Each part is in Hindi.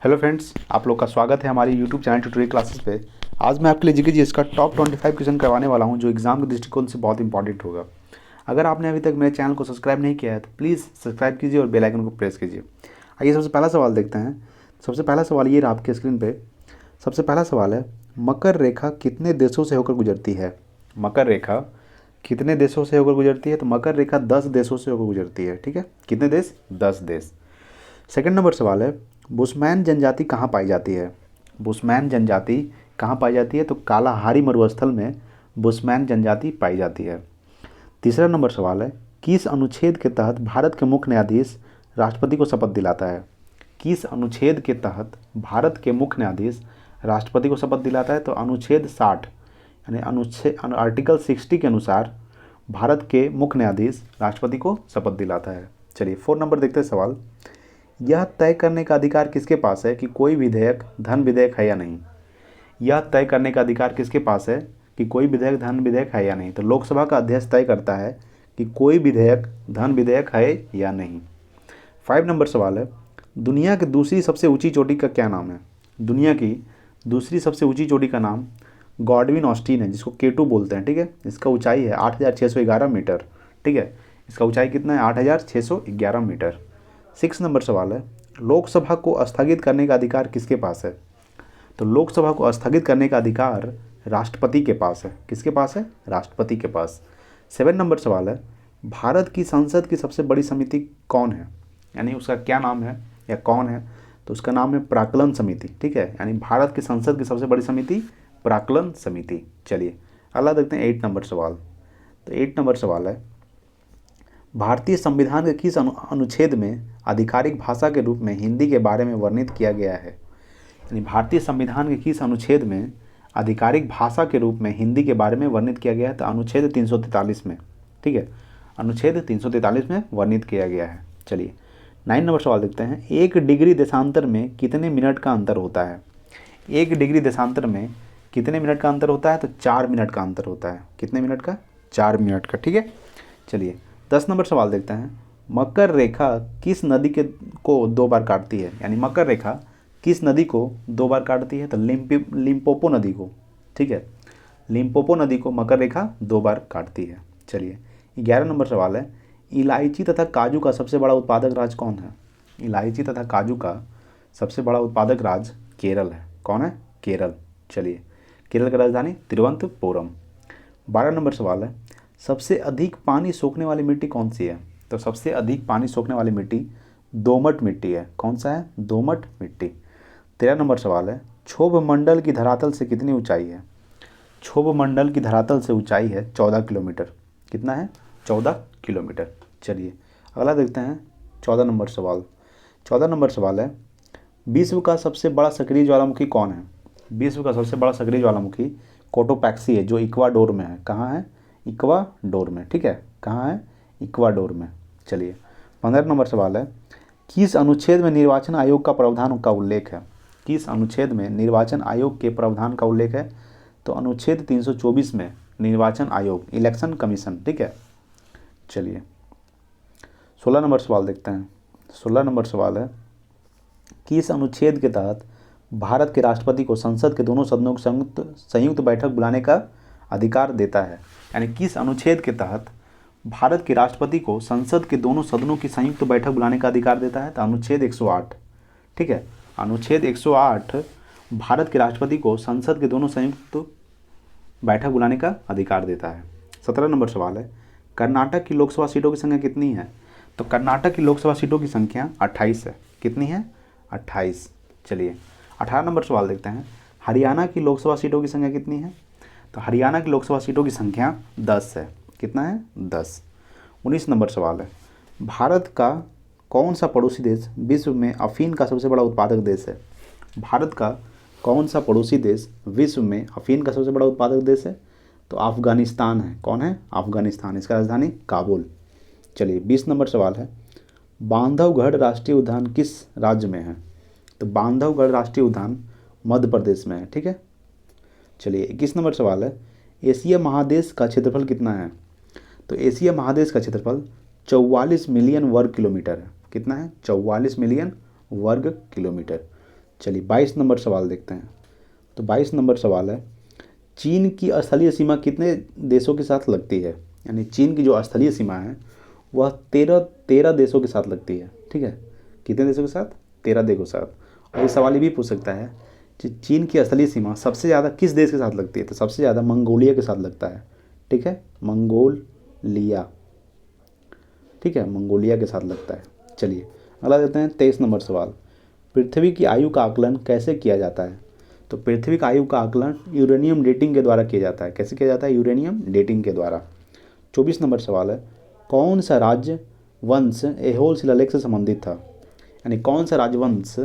हेलो फ्रेंड्स, आप लोग का स्वागत है हमारी यूट्यूब चैनल ट्यूटोरियल क्लासेस पे। आज मैं आपके लिए जीके जीएस का टॉप 25 क्वेश्चन करवाने वाला हूं जो एग्जाम के दृष्टिकोण से बहुत इंपॉर्टेंट होगा। अगर आपने अभी तक मेरे चैनल को सब्सक्राइब नहीं किया है तो प्लीज़ सब्सक्राइब कीजिए और बेल आइकन को प्रेस कीजिए। आइए सबसे पहला सवाल देखते हैं। सबसे पहला सवाल ये रहा आपके स्क्रीन पर। सबसे पहला सवाल है, मकर रेखा कितने देशों से होकर गुजरती है? मकर रेखा कितने देशों से होकर गुजरती है? तो मकर रेखा 10 देशों से होकर गुजरती है। ठीक है, कितने देश? 10 देश। सेकंड नंबर सवाल है, बुशमैन जनजाति कहाँ पाई जाती है? बुशमैन जनजाति कहाँ पाई जाती है? तो कालाहारी मरुस्थल में बुशमैन जनजाति पाई जाती है। तीसरा नंबर सवाल है, किस अनुच्छेद के तहत भारत के मुख्य न्यायाधीश राष्ट्रपति को शपथ दिलाता है? किस अनुच्छेद के तहत भारत के मुख्य न्यायाधीश राष्ट्रपति को शपथ दिलाता है? तो अनुच्छेद 60 यानी अनुच्छेद आर्टिकल 60 के अनुसार भारत के मुख्य न्यायाधीश राष्ट्रपति को शपथ दिलाता है। चलिए 4 नंबर देखते हैं सवाल। यह तय करने का अधिकार किसके पास है कि कोई विधेयक धन विधेयक है या नहीं? यह तय करने का अधिकार किसके पास है कि कोई विधेयक धन विधेयक है या नहीं? तो लोकसभा का अध्यक्ष तय करता है कि कोई विधेयक धन विधेयक है या नहीं। 5 नंबर सवाल है, दुनिया की दूसरी सबसे ऊंची चोटी का क्या नाम है? दुनिया की दूसरी सबसे ऊंची चोटी का नाम गॉडविन ऑस्टीन है, जिसको केटू बोलते हैं। ठीक है, इसका ऊंचाई है 8611 मीटर। ठीक है, इसका ऊंचाई कितना है? 8611 मीटर। 6 नंबर सवाल है, लोकसभा को स्थगित करने का अधिकार किसके पास है? तो लोकसभा को स्थगित करने का अधिकार राष्ट्रपति के पास है। किसके पास है? राष्ट्रपति के पास। 7 नंबर सवाल है, भारत की संसद की सबसे बड़ी समिति कौन है? यानी उसका क्या नाम है या कौन है? तो उसका नाम है प्राक्कलन समिति। ठीक है, यानी भारत की संसद की सबसे बड़ी समिति प्राक्कलन समिति। चलिए अगला देखते हैं 8 नंबर सवाल। तो 8 नंबर सवाल है, भारतीय संविधान के किस अनुच्छेद में आधिकारिक भाषा के रूप में हिंदी के बारे में वर्णित किया गया है? यानी भारतीय संविधान के किस अनुच्छेद में आधिकारिक भाषा के रूप में हिंदी के बारे में वर्णित किया गया है? तो अनुच्छेद 343 में। ठीक है, अनुच्छेद 343 में वर्णित किया गया है। चलिए 9 नंबर सवाल देखते हैं। 1 डिग्री देशांतर में कितने मिनट का अंतर होता है? 1 डिग्री देशांतर में कितने मिनट का अंतर होता है? तो 4 मिनट का अंतर होता है। कितने मिनट का? 4 मिनट का। ठीक है, चलिए 10 नंबर सवाल देखते हैं। मकर रेखा किस नदी को 2 बार काटती है? यानी मकर रेखा किस नदी को 2 बार काटती है? तो लिम्पोपो नदी को। ठीक है, लिम्पोपो नदी को मकर रेखा 2 बार काटती है। चलिए 11 नंबर सवाल है, इलायची तथा काजू का सबसे बड़ा उत्पादक राज्य कौन है? इलायची तथा काजू का सबसे बड़ा उत्पादक राज्य केरल है। कौन है? केरल। चलिए केरल की राजधानी तिरुवनंतपुरम। 12 नंबर सवाल है, सबसे अधिक पानी सोखने वाली मिट्टी कौन सी है? तो सबसे अधिक पानी सोखने वाली मिट्टी दोमट मिट्टी है। कौन सा है? दोमट मिट्टी। 13 नंबर सवाल है, क्षोभ मंडल की धरातल से कितनी ऊंचाई है? क्षोभ मंडल की धरातल से ऊंचाई है 14 किलोमीटर। कितना है? 14 किलोमीटर। चलिए अगला देखते हैं 14 नंबर सवाल। 14 नंबर सवाल है, विश्व का सबसे बड़ा सक्रिय ज्वालामुखी कौन है? विश्व का सबसे बड़ा सक्रिय ज्वालामुखी कोटोपैक्सी है, जो इक्वाडोर में है। कहाँ है? इक्वाडोर में। ठीक है, कहाँ है? इक्वाडोर में। चलिए 15 नंबर सवाल है, किस अनुच्छेद में निर्वाचन आयोग का प्रावधान का उल्लेख है? किस अनुच्छेद में निर्वाचन आयोग के प्रावधान का उल्लेख है? तो अनुच्छेद 324 में निर्वाचन आयोग, इलेक्शन कमीशन। ठीक है, चलिए 16 नंबर सवाल देखते हैं। 16 नंबर सवाल है, किस अनुच्छेद के तहत भारत के राष्ट्रपति को संसद के दोनों सदनों की संयुक्त बैठक बुलाने का अधिकार देता है? यानी किस अनुच्छेद के तहत भारत के राष्ट्रपति को संसद के दोनों सदनों की संयुक्त बैठक बुलाने का अधिकार देता है? तो अनुच्छेद 108। ठीक है, अनुच्छेद 108 भारत के राष्ट्रपति को संसद के दोनों संयुक्त बैठक बुलाने का अधिकार देता है। 17 नंबर सवाल है, कर्नाटक की लोकसभा सीटों की संख्या कितनी है? तो कर्नाटक की लोकसभा सीटों की संख्या 28 है। कितनी है? 28। चलिए 18 नंबर सवाल देखते हैं। हरियाणा की लोकसभा सीटों की संख्या कितनी है? तो हरियाणा की लोकसभा सीटों की संख्या 10 है। कितना है? 10। 19 नंबर सवाल है, भारत का कौन सा पड़ोसी देश विश्व में अफीम का सबसे बड़ा उत्पादक देश है? भारत का कौन सा पड़ोसी देश विश्व में अफीम का सबसे बड़ा उत्पादक देश है? तो अफगानिस्तान है। कौन है? अफगानिस्तान। इसका राजधानी काबुल। चलिए 20 नंबर सवाल है, बांधवगढ़ राष्ट्रीय उद्यान किस राज्य में है? तो बांधवगढ़ राष्ट्रीय उद्यान मध्य प्रदेश में है। ठीक है, चलिए 21 नंबर सवाल है, एशिया महादेश का क्षेत्रफल कितना है? तो एशिया महादेश का क्षेत्रफल 44 मिलियन वर्ग किलोमीटर है। कितना है? 44 मिलियन वर्ग किलोमीटर। चलिए 22 नंबर सवाल देखते हैं। तो 22 नंबर सवाल है, चीन की स्थलीय सीमा कितने देशों के साथ लगती है? यानी चीन की जो स्थलीय सीमा है वह 13 देशों के साथ लगती है। ठीक है, कितने देशों के साथ? 13 देशों के साथ। और ये सवाल ये भी पूछ सकता है कि चीन की स्थलीय सीमा सबसे ज़्यादा किस देश के साथ लगती है? तो सबसे ज़्यादा मंगोलिया के साथ लगता है। ठीक है, मंगोलिया। ठीक है, मंगोलिया के साथ लगता है। चलिए अगला देते हैं 23 नंबर सवाल, पृथ्वी की आयु का आकलन कैसे किया जाता है? तो पृथ्वी का आयु का आकलन यूरेनियम डेटिंग के द्वारा किया जाता है। कैसे किया जाता है? यूरेनियम डेटिंग के द्वारा। 24 नंबर सवाल है, कौन सा राज्य वंश ऐहोल शिलालेख से संबंधित था? यानी कौन सा राजवंश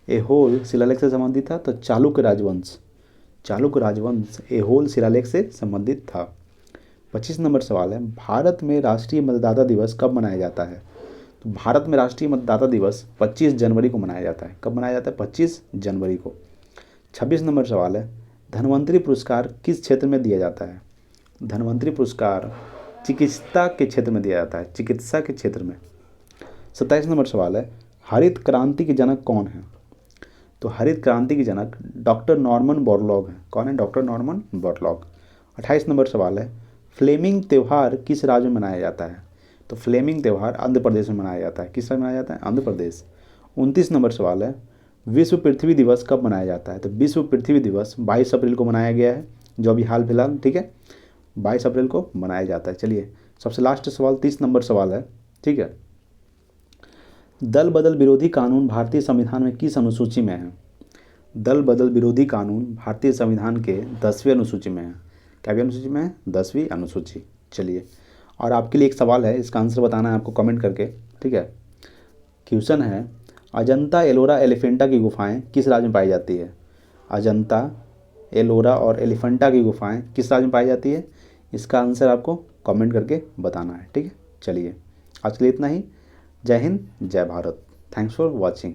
ऐहोल शिलालेख से संबंधित था? तो चालुक्य राजवंश। चालुक्य राजवंश ऐहोल शिलालेख से संबंधित था। 25 नंबर सवाल है, भारत में राष्ट्रीय मतदाता दिवस कब मनाया जाता है? तो भारत में राष्ट्रीय मतदाता दिवस 25 जनवरी को मनाया जाता है। कब मनाया जाता है? 25 जनवरी को। 26 नंबर सवाल है, धन्वंतरि पुरस्कार किस क्षेत्र में दिया जाता है? धन्वंतरि पुरस्कार चिकित्सा के क्षेत्र में दिया जाता है, चिकित्सा के क्षेत्र में। 27 नंबर सवाल है, हरित क्रांति के जनक कौन है? तो हरित क्रांति के जनक डॉक्टर नॉर्मन बोरलॉग हैं। कौन है? Doctor Norman Borlaug. 28 नंबर सवाल है, फ्लेमिंग त्यौहार किस राज्य में मनाया जाता है? तो फ्लेमिंग त्यौहार आंध्र प्रदेश में मनाया जाता है। किस राज्य में मनाया जाता है? आंध्र प्रदेश। 29 नंबर सवाल है, विश्व पृथ्वी दिवस कब मनाया जाता है? तो विश्व पृथ्वी दिवस 22 अप्रैल को मनाया गया है, जो अभी हाल फिलहाल, ठीक है, 22 अप्रैल को मनाया जाता है। चलिए सबसे लास्ट सवाल 30 नंबर सवाल है। ठीक है, दल बदल विरोधी कानून भारतीय संविधान में किस अनुसूची में है? दल बदल विरोधी कानून भारतीय संविधान के 10वीं अनुसूची में है। क्या अनुसूची में है? 10वीं अनुसूची। चलिए, और आपके लिए एक सवाल है, इसका आंसर बताना है आपको कमेंट करके। ठीक है, क्वेश्चन है, अजंता एलोरा एलिफेंटा की गुफाएं किस राज्य में पाई जाती है? अजंता एलोरा और एलिफेंटा की गुफाएं किस राज्य में पाई जाती है? इसका आंसर आपको कमेंट करके बताना है। ठीक है, चलिए आज के लिए इतना ही। जय हिंद, जय भारत। Thanks for watching.